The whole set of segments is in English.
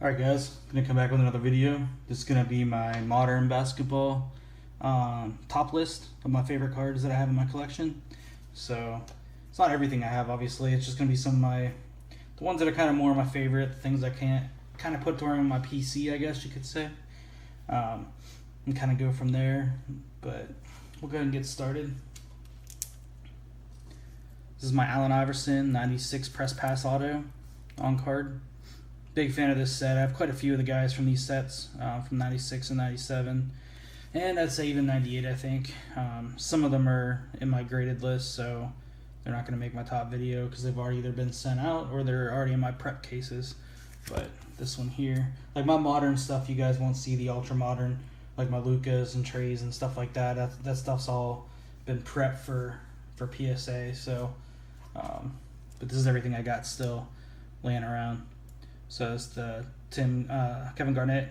Alright guys, gonna come back with another video. This is gonna be my modern basketball top list of my favorite cards that I have in my collection. So it's not everything I have, obviously. It's just gonna be some of the ones that are kind of more my favorite, things I can't kind of put on my PC, I guess you could say, and kind of go from there. But we'll go ahead and get started. This is my Allen Iverson 96 Press Pass Auto on card. Big fan of this set. I have quite a few of the guys from these sets, from 96 and 97, and I'd say even 98, I think. Some of them are in my graded list, so they're not going to make my top video because they've already either been sent out or they're already in my prep cases. But this one here, like my modern stuff, you guys won't see the ultra modern, like my Lucas and Trays and stuff like that. That stuff's all been prepped for PSA. So, but this is everything I got still laying around. So it's the Kevin Garnett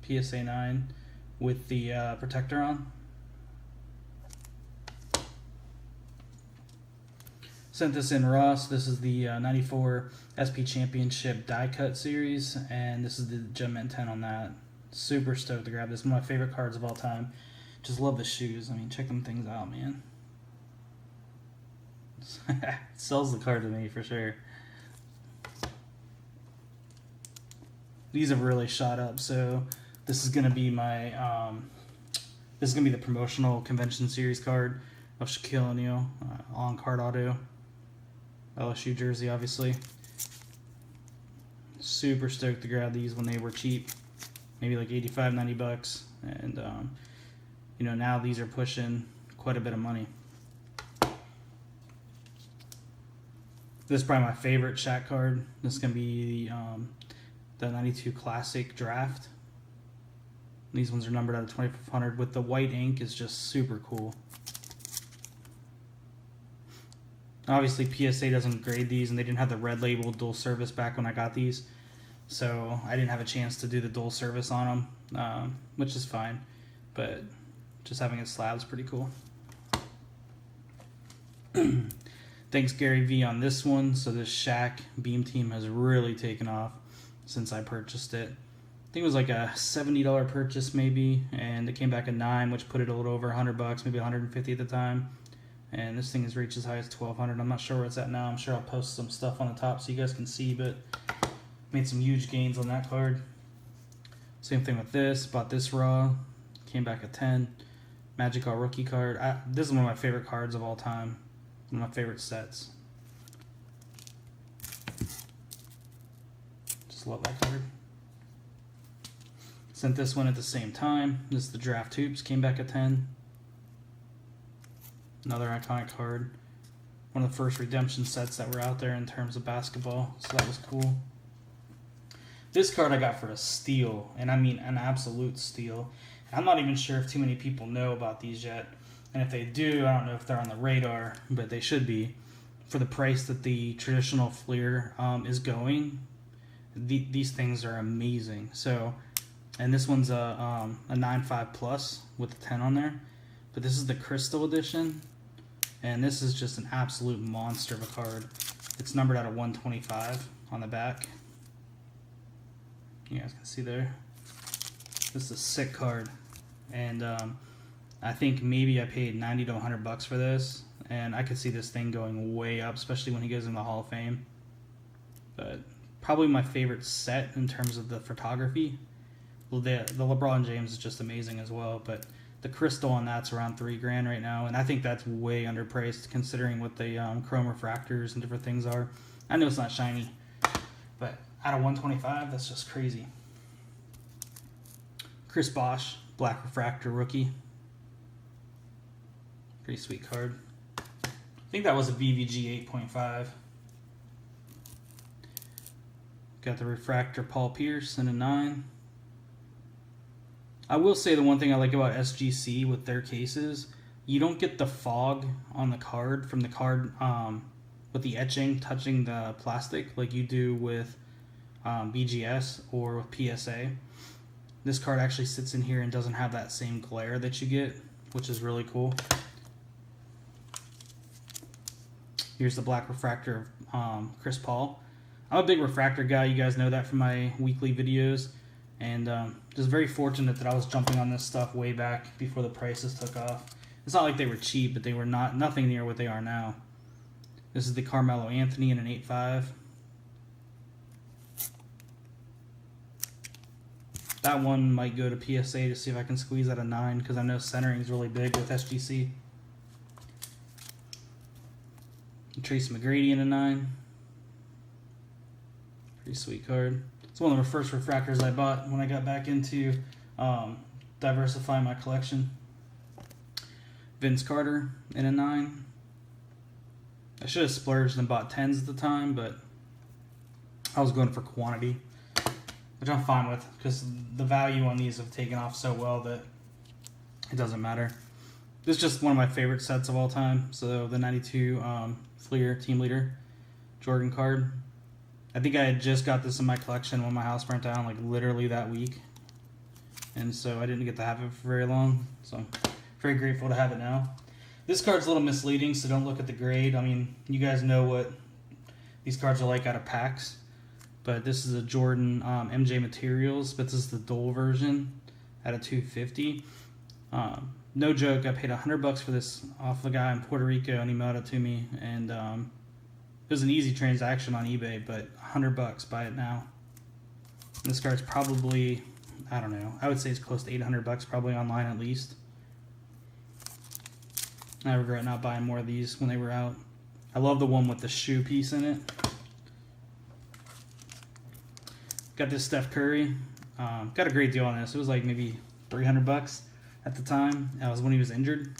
PSA 9 with the protector on. Sent this in Ross. This is the 94 SP Championship die cut series, and this is the Gem Mint 10 on that. Super stoked to grab this. One of my favorite cards of all time. Just love the shoes. I mean, check them things out, man. Sells the card to me for sure. These have really shot up, so this is gonna be my this is gonna be the promotional convention series card of Shaquille O'Neal on card auto, LSU jersey, obviously. Super stoked to grab these when they were cheap, maybe like 85, 90 bucks, and you know, now these are pushing quite a bit of money. This is probably my favorite Shaq card. This is gonna be the 92 Classic Draft. These ones are numbered out of 2500 with the white ink. Is just super cool. Obviously PSA doesn't grade these, and they didn't have the red label dual service back when I got these, so I didn't have a chance to do the dual service on them, which is fine, but just having a slab is pretty cool. Thanks Gary V on this one. So this Shaq Beam Team has really taken off since I purchased it. I think it was like a $70 purchase maybe, and it came back at 9, which put it a little over 100 bucks, maybe 150 at the time. And this thing has reached as high as 1200. I'm not sure where it's at now. I'm sure I'll post some stuff on the top so you guys can see, but made some huge gains on that card. Same thing with this. Bought this raw, came back at 10. Magic All Rookie card. This is one of my favorite cards of all time. One of my favorite sets. Love that card. Sent this one at the same time. This is the Draft Hoops, came back at 10. Another iconic card. One of the first redemption sets that were out there in terms of basketball, so that was cool. This card I got for a steal, and I mean an absolute steal. I'm not even sure if too many people know about these yet, and if they do, I don't know if they're on the radar, but they should be. For the price that the traditional Fleer is going, these things are amazing. So, and this one's a 9.5 plus with a 10 on there, but this is the Crystal Edition, and this is just an absolute monster of a card. It's numbered out of 125 on the back. You guys can see there. This is a sick card, and I think maybe I paid 90 to 100 bucks for this, and I could see this thing going way up, especially when he goes in the Hall of Fame. But probably my favorite set in terms of the photography. Well, the LeBron James is just amazing as well, but the crystal on that's around $3,000 right now, and I think that's way underpriced considering what the chrome refractors and different things are. I know it's not shiny, but out of 125, that's just crazy. Chris Bosh, Black Refractor rookie. Pretty sweet card. I think that was a VVG 8.5. Got the refractor Paul Pierce in a 9. I will say the one thing I like about SGC with their cases, you don't get the fog on the card from the card with the etching touching the plastic like you do with BGS or with PSA. This card actually sits in here and doesn't have that same glare that you get, which is really cool. Here's the Black Refractor of Chris Paul. I'm a big refractor guy. You guys know that from my weekly videos. And just very fortunate that I was jumping on this stuff way back before the prices took off. It's not like they were cheap, but they were nothing near what they are now. This is the Carmelo Anthony in an 8.5. That one might go to PSA to see if I can squeeze out a 9, because I know centering is really big with SGC. Tracy McGrady in a 9. Pretty sweet card. It's one of the first refractors I bought when I got back into diversifying my collection. Vince Carter in a 9. I should have splurged and bought 10s at the time, but I was going for quantity, which I'm fine with because the value on these have taken off so well that it doesn't matter. This is just one of my favorite sets of all time. So the 92 Fleer Team Leader Jordan card. I think I had just got this in my collection when my house burnt down, like literally that week. And so I didn't get to have it for very long. So I'm very grateful to have it now. This card's a little misleading, so don't look at the grade. I mean, you guys know what these cards are like out of packs. But this is a Jordan MJ Materials, but this is the Dole version at a 250. No joke, I paid $100 for this off a guy in Puerto Rico, and he mailed it to me. And it was an easy transaction on eBay, but $100, buy it now. And this card's probably, I don't know, I would say it's close to $800, probably online at least. I regret not buying more of these when they were out. I love the one with the shoe piece in it. Got this Steph Curry. Got a great deal on this. It was like maybe $300 at the time. That was when he was injured.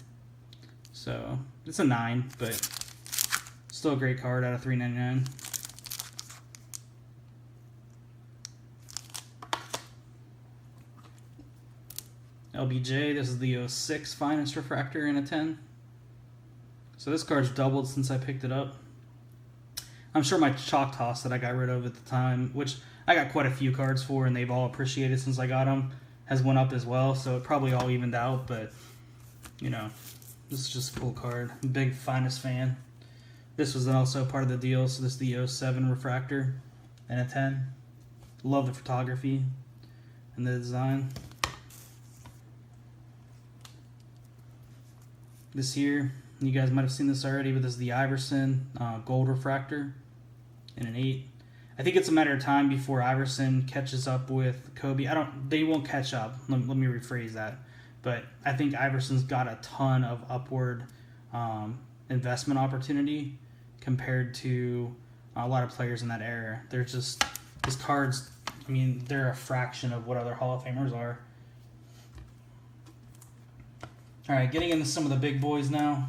So it's a 9, but still a great card out of $3.99. LBJ, this is the 06 Finest Refractor in a 10. So this card's doubled since I picked it up. I'm sure my Chalk Toss that I got rid of at the time, which I got quite a few cards for and they've all appreciated since I got them, has went up as well. So it probably all evened out, but you know, this is just a cool card. I'm a big Finest fan. This was also part of the deal. So this is the 07 Refractor and a 10. Love the photography and the design. This here, you guys might have seen this already, but this is the Iverson Gold Refractor in an 8. I think it's a matter of time before Iverson catches up with Kobe. They won't catch up. Let me rephrase that. But I think Iverson's got a ton of upward investment opportunity compared to a lot of players in that era. They're just, his cards, I mean, they're a fraction of what other Hall of Famers are. All right, getting into some of the big boys now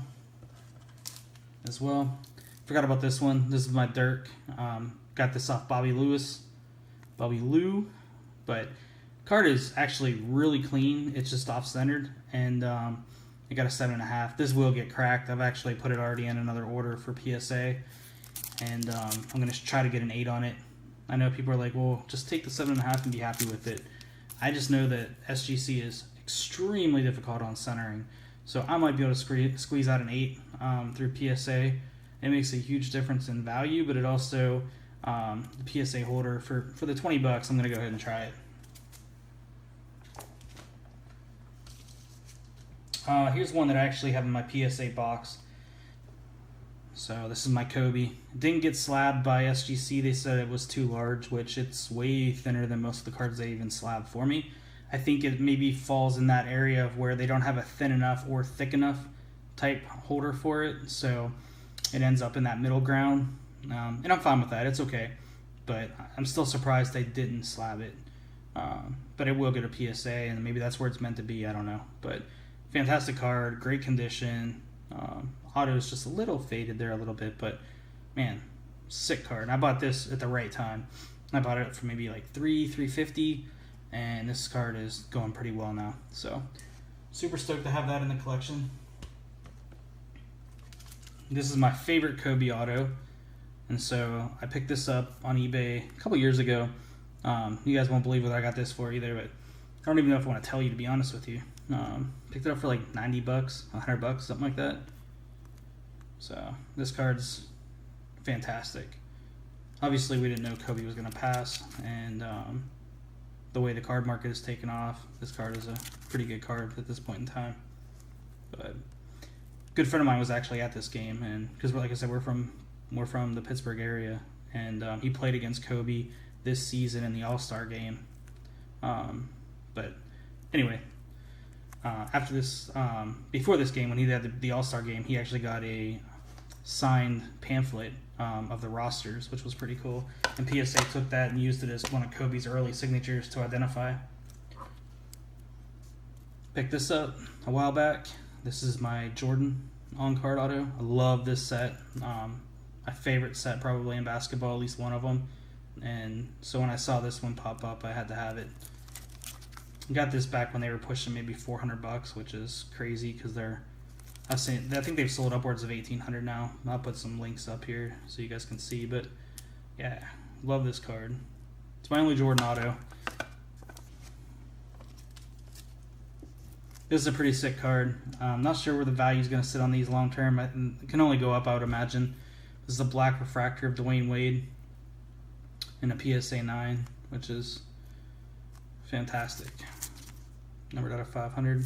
as well. Forgot about this one. This is my Dirk. Got this off Bobby Lou, but card is actually really clean. It's just off-centered, and it got a 7.5. This will get cracked. I've actually put it already in another order for PSA, and I'm going to try to get an 8 on it. I know people are like, well, just take the 7.5 and be happy with it. I just know that SGC is extremely difficult on centering, so I might be able to squeeze out an 8 through PSA. It makes a huge difference in value, but it also the PSA holder for the $20. I'm gonna go ahead and try it. Here's one that I actually have in my PSA box. So this is my Kobe. It didn't get slabbed by SGC. They said it was too large, which it's way thinner than most of the cards they even slabbed for me. I think it maybe falls in that area of where they don't have a thin enough or thick enough type holder for it, so it ends up in that middle ground, and I'm fine with that. It's okay, but I'm still surprised they didn't slab it, but it will get a PSA, and maybe that's where it's meant to be. I don't know, but fantastic card, great condition. Auto is just a little faded there a little bit, but man, sick card. And I bought this at the right time. I bought it for maybe like $350, and this card is going pretty well now. So super stoked to have that in the collection. This is my favorite Kobe auto, and so I picked this up on eBay a couple years ago. You guys won't believe what I got this for either, but I don't even know if I want to tell you, to be honest with you. Picked it up for like $90, $100, something like that. So this card's fantastic. Obviously, we didn't know Kobe was going to pass, and the way the card market has taken off, this card is a pretty good card at this point in time. But a good friend of mine was actually at this game, and because, like I said, we're from the Pittsburgh area, and he played against Kobe this season in the All-Star game. But anyway, after this, before this game, when he had the All-Star game, he actually got a signed pamphlet of the rosters, which was pretty cool. And PSA took that and used it as one of Kobe's early signatures to identify. Picked this up a while back. This is my Jordan on-card auto. I love this set. My favorite set probably in basketball, at least one of them. And so when I saw this one pop up, I had to have it. Got this back when they were pushing maybe $400, which is crazy because I think they've sold upwards of $1,800 now. I'll put some links up here so you guys can see. But yeah, love this card. It's my only Jordan auto. This is a pretty sick card. I'm not sure where the value is going to sit on these long term. It can only go up, I would imagine. This is a black refractor of Dwayne Wade in a PSA 9, which is fantastic. Numbered out of 500.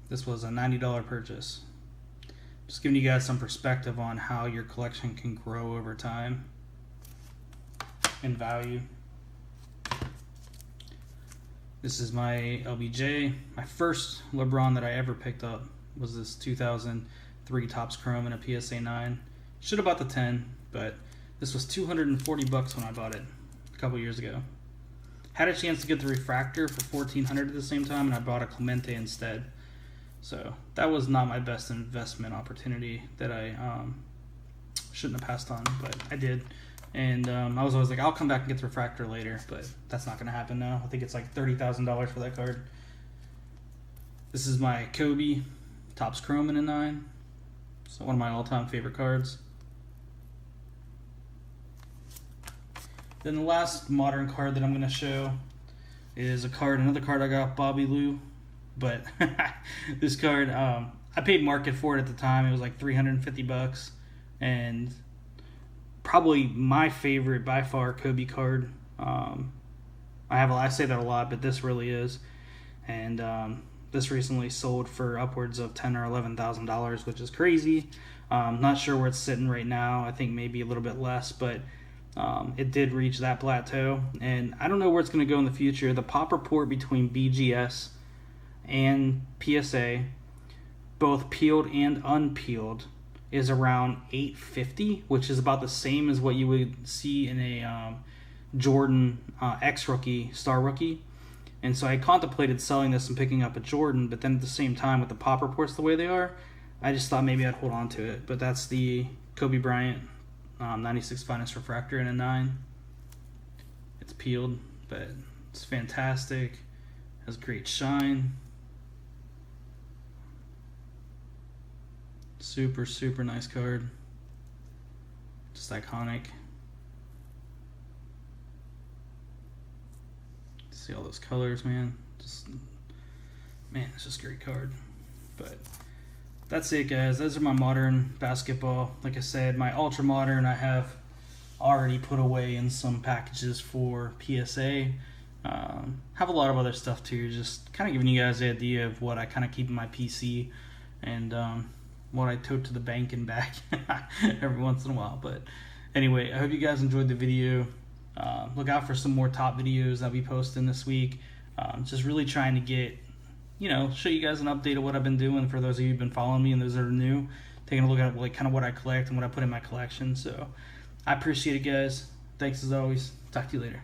This was a $90 purchase. Just giving you guys some perspective on how your collection can grow over time in value. This is my LBJ. My first LeBron that I ever picked up was this 2003 Topps Chrome in a PSA 9. Should have bought the 10, but this was $240 when I bought it a couple years ago. Had a chance to get the refractor for $1,400 at the same time, and I bought a Clemente instead. So that was not my best investment opportunity that I shouldn't have passed on, but I did. And I was always like, I'll come back and get the refractor later, but that's not going to happen now. I think it's like $30,000 for that card. This is my Kobe Topps Chrome in a 9. So one of my all-time favorite cards. Then the last modern card that I'm going to show is another card I got, Bobby Lou. But this card, I paid market for it at the time. It was like $350, and probably my favorite by far Kobe card. I say that a lot, but this really is. And this recently sold for upwards of $10,000 or $11,000, which is crazy. Not sure where it's sitting right now. I think maybe a little bit less, but it did reach that plateau, and I don't know where it's going to go in the future. The pop report between BGS and PSA, both peeled and unpeeled, is around 850, which is about the same as what you would see in a Jordan X rookie, star rookie. And so I contemplated selling this and picking up a Jordan, but then at the same time, with the pop reports the way they are, I just thought maybe I'd hold on to it. But that's the Kobe Bryant 96 Finest Refractor in a 9. It's peeled, but it's fantastic. Has great shine. Super, super nice card. Just iconic. See all those colors, man. It's just a great card. But that's it, guys. Those are my modern basketball. Like I said, my ultra modern I have already put away in some packages for PSA. Have a lot of other stuff too. Just kind of giving you guys the idea of what I kind of keep in my PC and what I tote to the bank and back every once in a while. But anyway, I hope you guys enjoyed the video. Look out for some more top videos I'll be posting this week. Just really trying to get, show you guys an update of what I've been doing for those of you who've been following me and those that are new, taking a look at like kind of what I collect and what I put in my collection. So I appreciate it, guys. Thanks as always. Talk to you later.